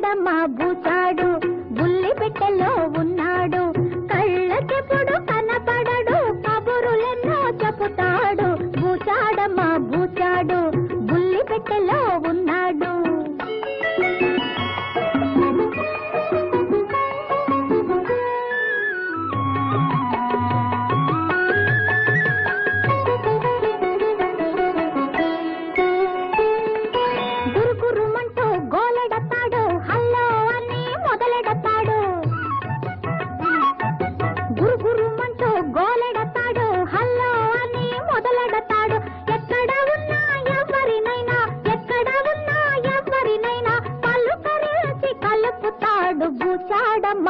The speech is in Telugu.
బూచాడమ్మ బూచాడు బుల్లి పెట్టెలో ఉన్నాడు కళ్ళకెప్పుడు కనపడడు కబురులెన్నో చెబుతాడు బూచాడమ్మ బూచాడు బుల్లి పెట్టెలో ఉన్నాడు బూచాడమ్మ